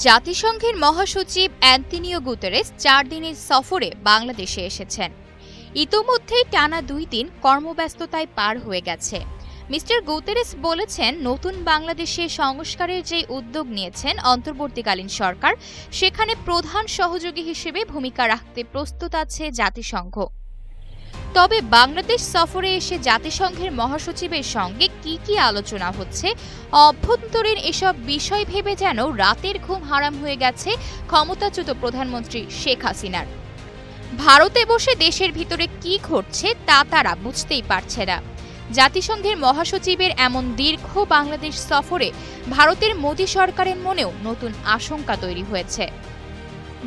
জাতিসংঘের মহাসচিব Antonio Guterres ৪ দিনের সফরে বাংলাদেশে এসেছেন। ইতোমধ্যেই টানা ২ দিন কর্মব্যস্ততায় পার হয়ে গেছে। মিস্টার গুতেরেস বলেছেন, নতুন বাংলাদেশে সংস্কারের যে উদ্যোগ নিয়েছেন অন্তর্বর্তীকালীন সরকার, সেখানে প্রধান সহযোগী হিসেবে ভূমিকা রাখতে প্রস্তুত আছে জাতিসংঘ। তবে বাংলাদেশ সফরে এসে জাতিসংঘের মহাসচিবের সঙ্গে কি আলোচনা হচ্ছে, অভ্যন্তরীণ এসব বিষয় ভেবে যেন রাতের ঘুম হারাম হয়ে গেছে ক্ষমতাচ্যুত প্রধানমন্ত্রী শেখ হাসিনার। ভারতে বসে দেশের ভিতরে কি ঘটছে তা তারা বুঝতেই পারছে না। জাতিসংঘের মহাসচিবের এমন দীর্ঘ বাংলাদেশ সফরে ভারতের মোদী সরকারের মনেও নতুন আশঙ্কা তৈরি হয়েছে।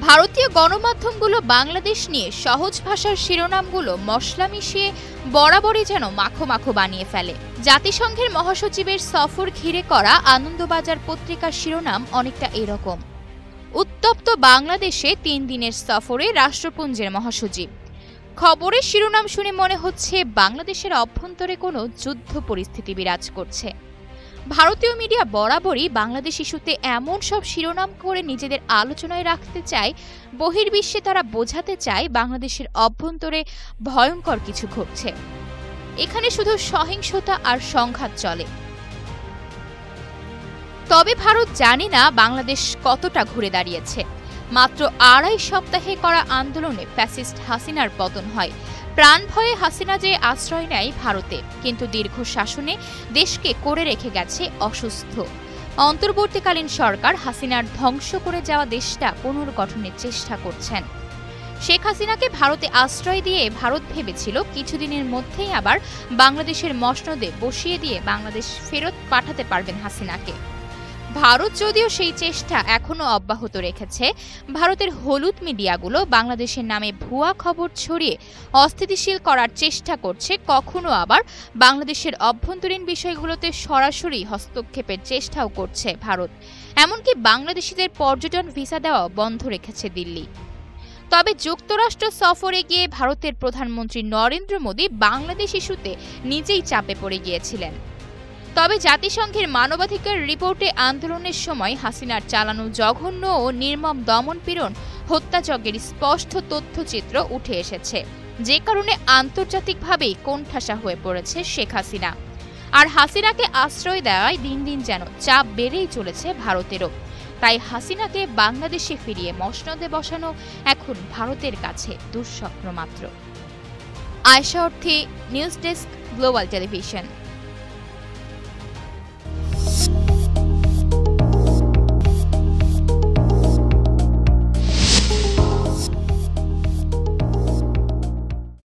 ভারতীয় গণমাধ্যমগুলো বাংলাদেশ নিয়ে সহজ ভাষার শিরোনামগুলো মশলা মিশিয়ে বরাবরই যেন মাখো মাখো বানিয়ে ফেলে। জাতিসংঘের মহাসচিবের সফর ঘিরে করা আনন্দবাজার পত্রিকার শিরোনাম অনেকটা এরকম: উত্তপ্ত বাংলাদেশে ৩ দিনের সফরে রাষ্ট্রপুঞ্জের মহাসচিব। খবরের শিরোনাম শুনে মনে হচ্ছে বাংলাদেশের অভ্যন্তরে কোনো যুদ্ধ পরিস্থিতি বিরাজ করছে। ভারতীয় মিডিয়া বরাবরই বাংলাদেশ ইস্যুতে এমন সব শিরোনাম করে নিজেদের আলোচনায় রাখতে চায়, বহির্বিশ্বে তারা বোঝাতে চায় বাংলাদেশের অভ্যন্তরে ভয়ঙ্কর কিছু ঘটছে। এখানে শুধু সহিংসতা আর সংঘাত চলে। তবে ভারত জানে না বাংলাদেশ কতটা ঘুরে দাঁড়িয়েছে। মাত্র ২.৫ সপ্তাহে করা আন্দোলনে ফ্যাসিস্ট হাসিনার পতন হয়। প্রাণ ভয়ে হাসিনা যে আশ্রয় নেয় ভারতে, কিন্তু দীর্ঘ শাসনে দেশকে করে রেখে গেছে অসুস্থ। অন্তর্বর্তীকালীন সরকার হাসিনার ধ্বংস করে যাওয়া দেশটা পুনর্গঠনের চেষ্টা করছেন। শেখ হাসিনাকে ভারতে আশ্রয় দিয়ে ভারত ভেবেছিল কিছুদিনের মধ্যেই আবার বাংলাদেশের মসনদে বসিয়ে দিয়ে বাংলাদেশ ফেরত পাঠাতে পারবেন হাসিনাকে। ভারত যদিও সেই চেষ্টা এখনো অব্যাহত রেখেছে। ভারতের হলুদ মিডিয়াগুলো বাংলাদেশের নামে ভুয়া খবর ছড়িয়ে অস্থিতিশীল করার চেষ্টা করছে, কখনো আবার বাংলাদেশের অভ্যন্তরীণ বিষয়গুলোতে সরাসরি হস্তক্ষেপের চেষ্টাও করছে ভারত। এমনকি বাংলাদেশিদের পর্যটন ভিসা দেওয়া বন্ধ রেখেছে দিল্লি। তবে যুক্তরাষ্ট্র সফরে গিয়ে ভারতের প্রধানমন্ত্রী নরেন্দ্র মোদী বাংলাদেশ ইস্যুতে নিজেই চাপে পড়ে গিয়েছিলেন। তবে জাতিসংঘের মানবাধিকার রিপোর্টে আন্দোলনের সময় হাসিনার চালানো জঘন্য ও নির্মম দমনপীড়ন হত্যাযজ্ঞের স্পষ্ট তথ্যচিত্র উঠে এসেছে, যে কারণে আন্তর্জাতিকভাবেই কোণঠাসা হয়ে পড়েছে শেখ হাসিনা। আর হাসিনাকে আশ্রয় দেওয়ায় দিন দিন যেন চাপ বেড়েই চলেছে ভারতেরও। তাই হাসিনাকে বাংলাদেশে ফিরিয়ে মসনদে বসানো এখন ভারতের কাছে দুঃস্বপ্ন মাত্র। আয়েশা অর্থী, নিউজ ডেস্ক, গ্লোবাল টেলিভিশন।